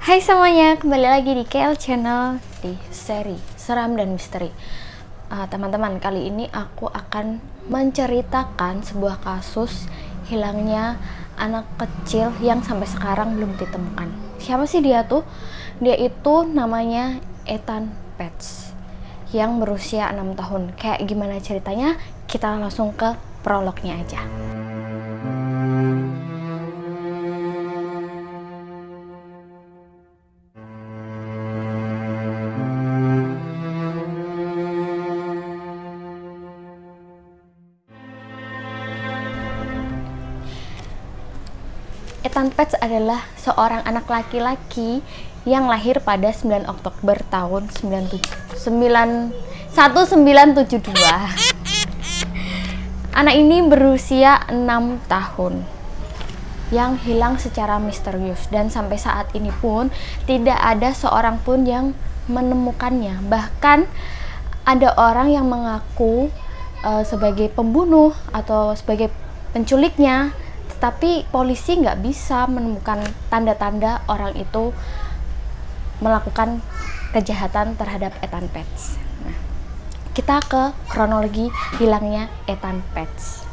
Hai semuanya, kembali lagi di KL Channel di seri Seram dan Misteri. Teman-teman, kali ini aku akan menceritakan sebuah kasus hilangnya anak kecil yang sampai sekarang belum ditemukan. Siapa sih dia tuh? Dia itu namanya Ethan Pets yang berusia 6 tahun. Kayak gimana ceritanya? Kita langsung ke prolognya aja. Ethan Pets adalah seorang anak laki-laki yang lahir pada 9 Oktober tahun 1972. Anak ini berusia 6 tahun yang hilang secara misterius, dan sampai saat ini pun tidak ada seorang pun yang menemukannya. Bahkan ada orang yang mengaku sebagai pembunuh atau sebagai penculiknya, tapi polisi nggak bisa menemukan tanda-tanda orang itu melakukan kejahatan terhadap Ethan Pets. Nah, kita ke kronologi hilangnya Ethan Pets.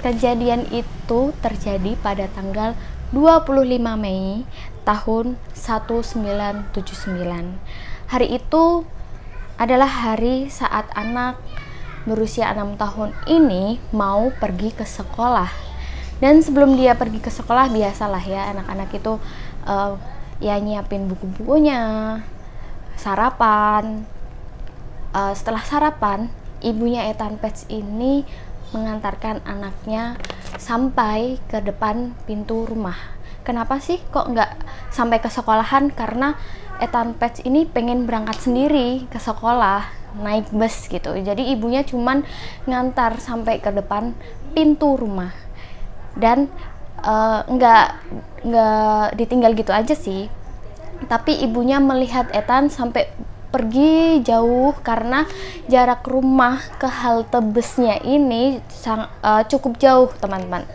Kejadian itu terjadi pada tanggal 25 Mei tahun 1979. Hari itu adalah hari saat anak berusia 6 tahun ini mau pergi ke sekolah. Dan sebelum dia pergi ke sekolah, biasalah ya anak-anak itu ya nyiapin buku-bukunya, sarapan. Setelah sarapan, ibunya Ethan Pets ini mengantarkan anaknya sampai ke depan pintu rumah. Kenapa sih kok nggak sampai ke sekolahan? Karena Ethan Pets ini pengen berangkat sendiri ke sekolah, naik bus gitu. Jadi ibunya cuman ngantar sampai ke depan pintu rumah. Dan nggak ditinggal gitu aja sih, tapi ibunya melihat Ethan sampai pergi jauh karena jarak rumah ke halte busnya ini cukup jauh, teman-teman.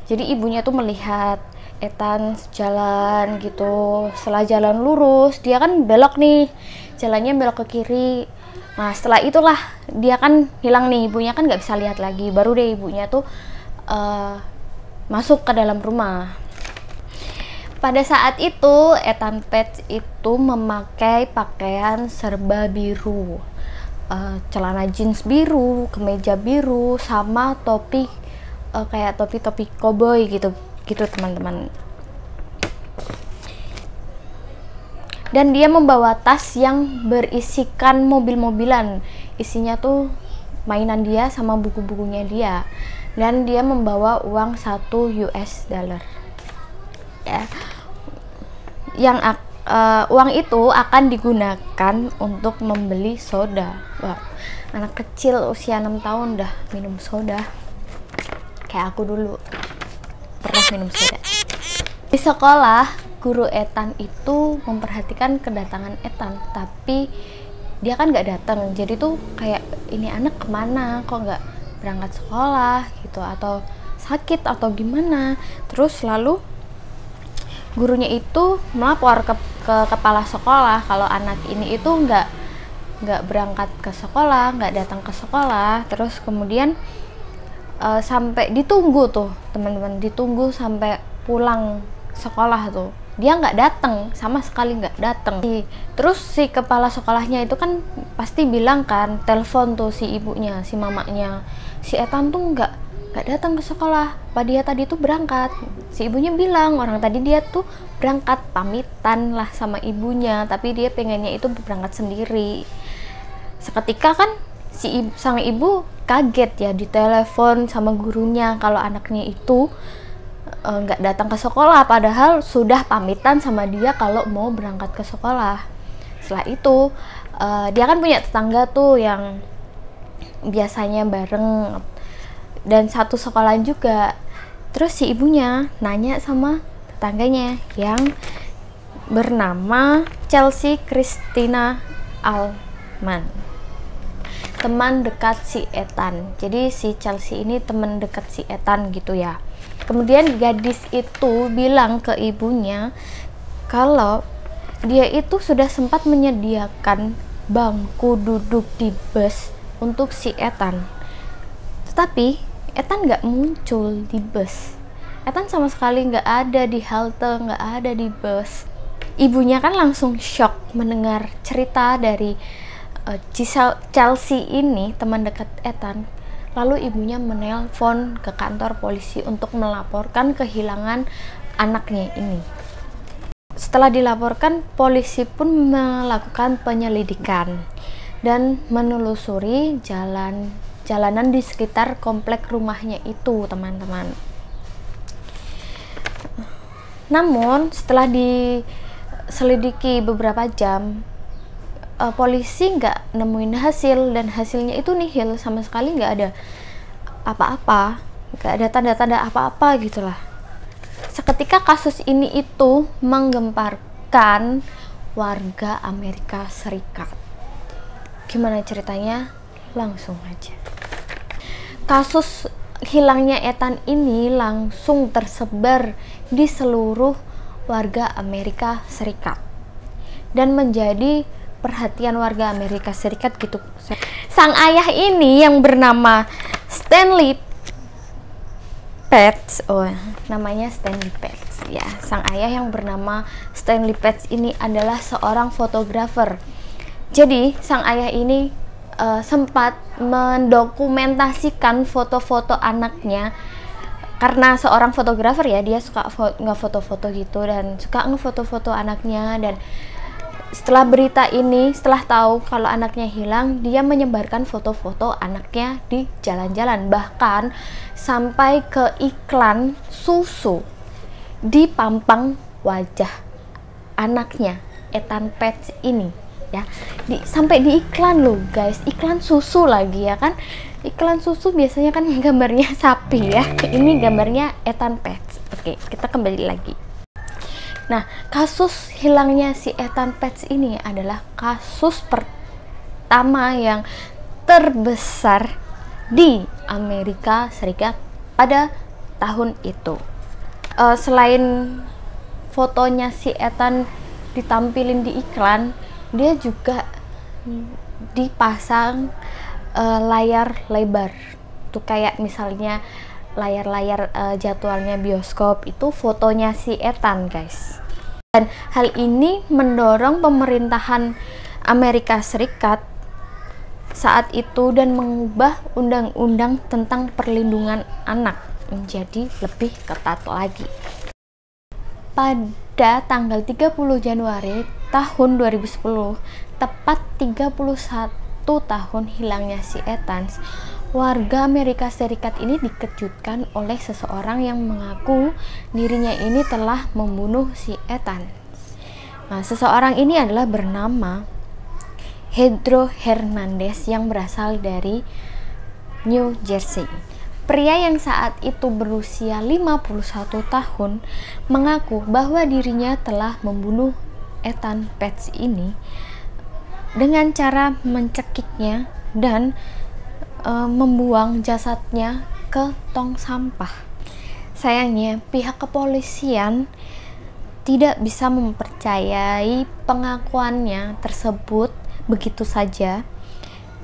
Jadi ibunya tuh melihat Ethan jalan gitu, setelah jalan lurus dia kan belok nih, jalannya belok ke kiri. Nah setelah itulah dia kan hilang nih, ibunya kan nggak bisa lihat lagi. Baru deh ibunya tuh masuk ke dalam rumah. Pada saat itu Ethan Pets itu memakai pakaian serba biru, celana jeans biru, kemeja biru, sama topi kayak topi koboi gitu teman-teman. Dan dia membawa tas yang berisikan mobil-mobilan, isinya tuh mainan dia sama buku-bukunya dia. Dan dia membawa uang 1 US dollar ya, yang uang itu akan digunakan untuk membeli soda. Wah, anak kecil usia 6 tahun dah minum soda, kayak aku dulu pernah minum soda. Di sekolah, guru Ethan itu memperhatikan kedatangan Ethan, tapi dia kan nggak datang. Jadi tuh kayak, ini anak kemana, kok nggak berangkat sekolah gitu, atau sakit atau gimana. Terus lalu gurunya itu melapor ke kepala sekolah kalau anak ini itu nggak berangkat ke sekolah, nggak datang ke sekolah. Terus kemudian sampai ditunggu tuh teman-teman, ditunggu sampai pulang sekolah tuh dia nggak datang, sama sekali nggak datang. Terus si kepala sekolahnya itu kan pasti bilang kan, telepon tuh si ibunya, si mamanya, si Ethan tuh nggak datang ke sekolah, pak dia tadi tuh berangkat. Si ibunya bilang orang tadi dia tuh berangkat, pamitan lah sama ibunya, tapi dia pengennya itu berangkat sendiri. Seketika kan sang ibu kaget ya, ditelepon sama gurunya kalau anaknya itu nggak datang ke sekolah, padahal sudah pamitan sama dia kalau mau berangkat ke sekolah. Setelah itu dia kan punya tetangga tuh yang biasanya bareng dan satu sekolah juga. Terus si ibunya nanya sama tetangganya yang bernama Chelsea Christina Alman, teman dekat si Ethan. Jadi si Chelsea ini teman dekat si Ethan gitu ya. Kemudian gadis itu bilang ke ibunya kalau dia itu sudah sempat menyediakan bangku duduk di bus untuk si Ethan. Tetapi Ethan nggak muncul di bus. Ethan sama sekali nggak ada di halte, nggak ada di bus. Ibunya kan langsung shock mendengar cerita dari Chelsea ini, teman dekat Ethan. Lalu ibunya menelpon ke kantor polisi untuk melaporkan kehilangan anaknya ini. Setelah dilaporkan, polisi pun melakukan penyelidikan dan menelusuri jalanan di sekitar komplek rumahnya itu, teman-teman. Namun setelah diselidiki beberapa jam, polisi nggak nemuin hasil, dan hasilnya itu nihil, sama sekali nggak ada apa-apa, nggak ada tanda-tanda apa-apa gitulah. Seketika kasus ini itu menggemparkan warga Amerika Serikat. Gimana ceritanya? Langsung aja. Kasus hilangnya Ethan ini langsung tersebar di seluruh warga Amerika Serikat dan menjadi perhatian warga Amerika Serikat gitu. Sang ayah ini yang bernama Stanley Petz, namanya Stanley Petz ya. Sang ayah yang bernama Stanley Petz ini adalah seorang fotografer. Jadi sang ayah ini sempat mendokumentasikan foto-foto anaknya, karena seorang fotografer ya, dia suka ngefoto-foto gitu dan suka ngefoto-foto anaknya. Dan setelah berita ini, setelah tahu kalau anaknya hilang, dia menyebarkan foto-foto anaknya di jalan-jalan, bahkan sampai ke iklan susu dipampang wajah anaknya Ethan Petz ini ya. Sampai di iklan loh guys, iklan susu lagi ya kan. Iklan susu biasanya kan gambarnya sapi ya, ini gambarnya Ethan Petz. Oke, kita kembali lagi. Nah, kasus hilangnya si Ethan Petz ini adalah kasus pertama yang terbesar di Amerika Serikat pada tahun itu. Selain fotonya si Ethan ditampilin di iklan, dia juga dipasang layar lebar. Tuh kayak misalnya layar-layar jadwalnya bioskop, itu fotonya si Ethan guys. Dan hal ini mendorong pemerintahan Amerika Serikat saat itu dan mengubah undang-undang tentang perlindungan anak menjadi lebih ketat lagi. Pada tanggal 30 Januari tahun 2010, tepat 31 tahun hilangnya si Ethan, warga Amerika Serikat ini dikejutkan oleh seseorang yang mengaku dirinya ini telah membunuh si Ethan. Nah, seseorang ini adalah bernama Pedro Hernandez yang berasal dari New Jersey. Pria yang saat itu berusia 51 tahun mengaku bahwa dirinya telah membunuh Ethan Petz ini dengan cara mencekiknya dan membuang jasadnya ke tong sampah. Sayangnya, pihak kepolisian tidak bisa mempercayai pengakuannya tersebut begitu saja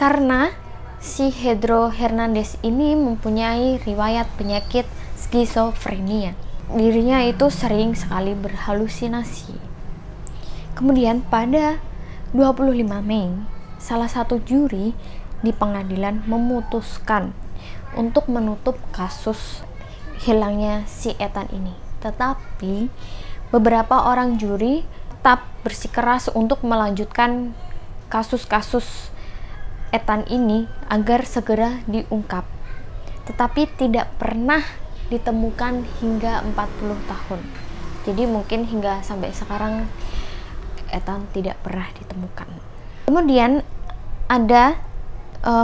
karena si Pedro Hernandez ini mempunyai riwayat penyakit skizofrenia. Dirinya itu sering sekali berhalusinasi. Kemudian pada 25 Mei, salah satu juri di pengadilan memutuskan untuk menutup kasus hilangnya si Ethan ini. Tetapi beberapa orang juri tetap bersikeras untuk melanjutkan kasus-kasus Ethan ini agar segera diungkap. Tetapi tidak pernah ditemukan hingga 40 tahun. Jadi mungkin hingga sampai sekarang Ethan tidak pernah ditemukan. Kemudian ada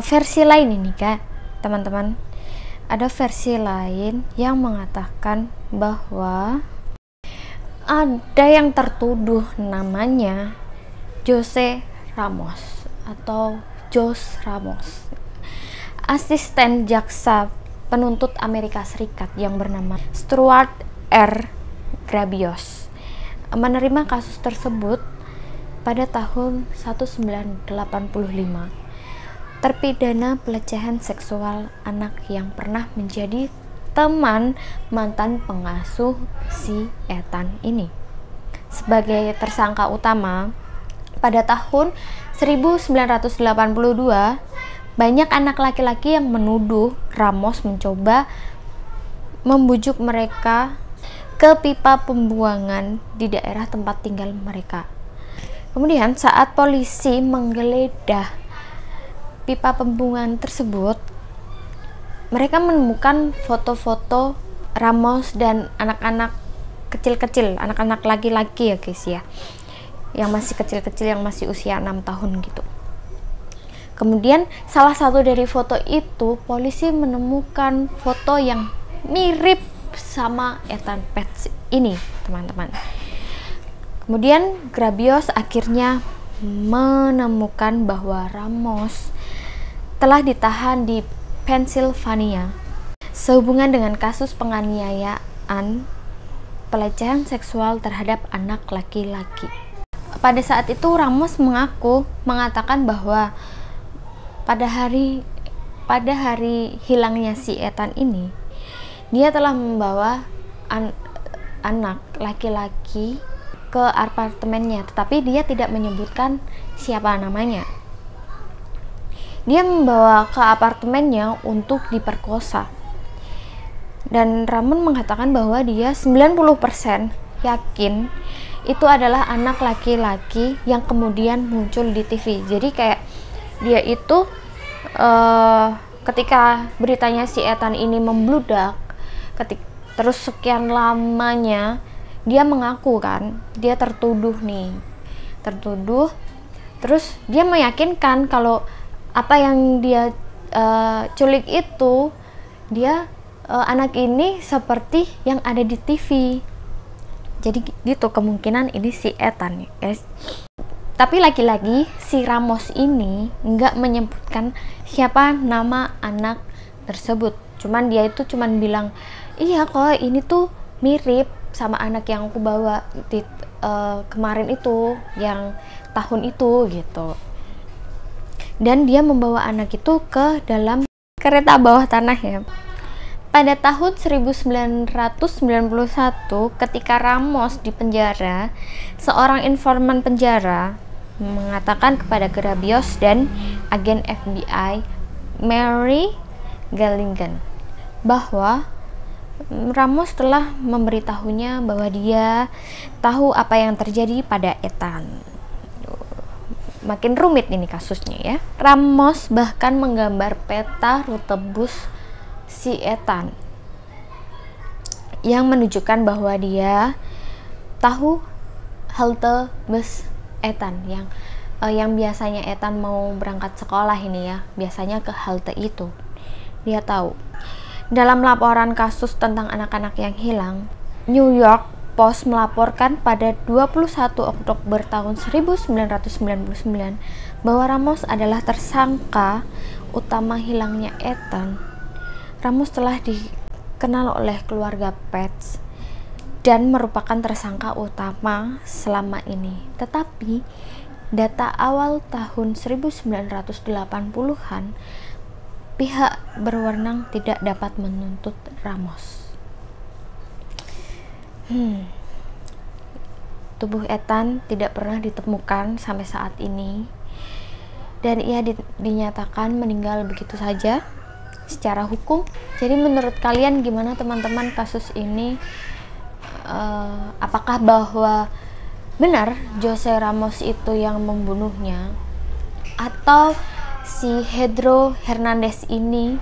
versi lain ini kak teman-teman. Ada versi lain yang mengatakan bahwa ada yang tertuduh namanya Jose Ramos atau Jos Ramos, asisten jaksa penuntut Amerika Serikat yang bernama Stuart R. Grabios, menerima kasus tersebut pada tahun 1985, terpidana pelecehan seksual anak yang pernah menjadi teman mantan pengasuh si Ethan ini. Sebagai tersangka utama, pada tahun 1982, banyak anak laki-laki yang menuduh Ramos mencoba membujuk mereka ke pipa pembuangan di daerah tempat tinggal mereka. Kemudian saat polisi menggeledah pipa pembuangan tersebut, mereka menemukan foto-foto Ramos dan anak-anak kecil-kecil, anak-anak laki-laki ya guys ya, yang masih kecil-kecil, yang masih usia 6 tahun gitu. Kemudian salah satu dari foto itu, polisi menemukan foto yang mirip sama Ethan Page ini, teman-teman. Kemudian Grabios akhirnya menemukan bahwa Ramos telah ditahan di Pennsylvania sehubungan dengan kasus penganiayaan pelecehan seksual terhadap anak laki-laki. Pada saat itu Ramos mengatakan bahwa pada hari hilangnya si Ethan ini, dia telah membawa anak laki-laki ke apartemennya, tetapi dia tidak menyebutkan siapa namanya. Dia membawa ke apartemennya untuk diperkosa. Dan Ramon mengatakan bahwa dia 90% yakin itu adalah anak laki-laki yang kemudian muncul di TV. Jadi kayak dia itu ketika beritanya si Ethan ini membludak, terus sekian lamanya dia mengaku kan, dia tertuduh, terus dia meyakinkan kalau apa yang dia culik itu, dia anak ini seperti yang ada di TV. Jadi gitu kemungkinan ini si Ethan ya guys. Tapi lagi-lagi si Ramos ini nggak menyebutkan siapa nama anak tersebut. Cuman dia itu cuman bilang, iya kok ini tuh mirip sama anak yang aku bawa di kemarin itu, yang tahun itu gitu. Dan dia membawa anak itu ke dalam kereta bawah tanah ya. Pada tahun 1991, ketika Ramos di penjara, seorang informan penjara mengatakan kepada Grabios dan agen FBI Mary Gallagher bahwa Ramos telah memberitahunya bahwa dia tahu apa yang terjadi pada Ethan. Makin rumit ini kasusnya ya. Ramos bahkan menggambar peta rute bus si Ethan yang menunjukkan bahwa dia tahu halte bus Ethan yang biasanya Ethan mau berangkat sekolah ini ya, biasanya ke halte itu. Dia tahu. Dalam laporan kasus tentang anak-anak yang hilang, New York Post melaporkan pada 21 Oktober tahun 1999 bahwa Ramos adalah tersangka utama hilangnya Ethan. Ramos telah dikenal oleh keluarga Page dan merupakan tersangka utama selama ini. Tetapi data awal tahun 1980-an, pihak berwenang tidak dapat menuntut Ramos. Tubuh Ethan tidak pernah ditemukan sampai saat ini, dan ia dinyatakan meninggal begitu saja secara hukum. Jadi menurut kalian gimana teman-teman kasus ini? Apakah bahwa benar Jose Ramos itu yang membunuhnya, atau si Pedro Hernandez ini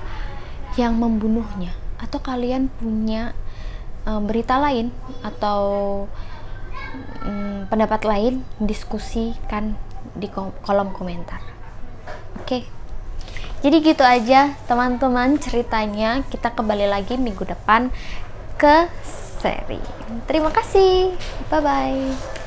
yang membunuhnya? Atau kalian punya berita lain atau pendapat lain? Diskusikan di kolom komentar. Oke. Jadi gitu aja teman-teman ceritanya. Kita kembali lagi minggu depan ke seri. Terima kasih. Bye bye.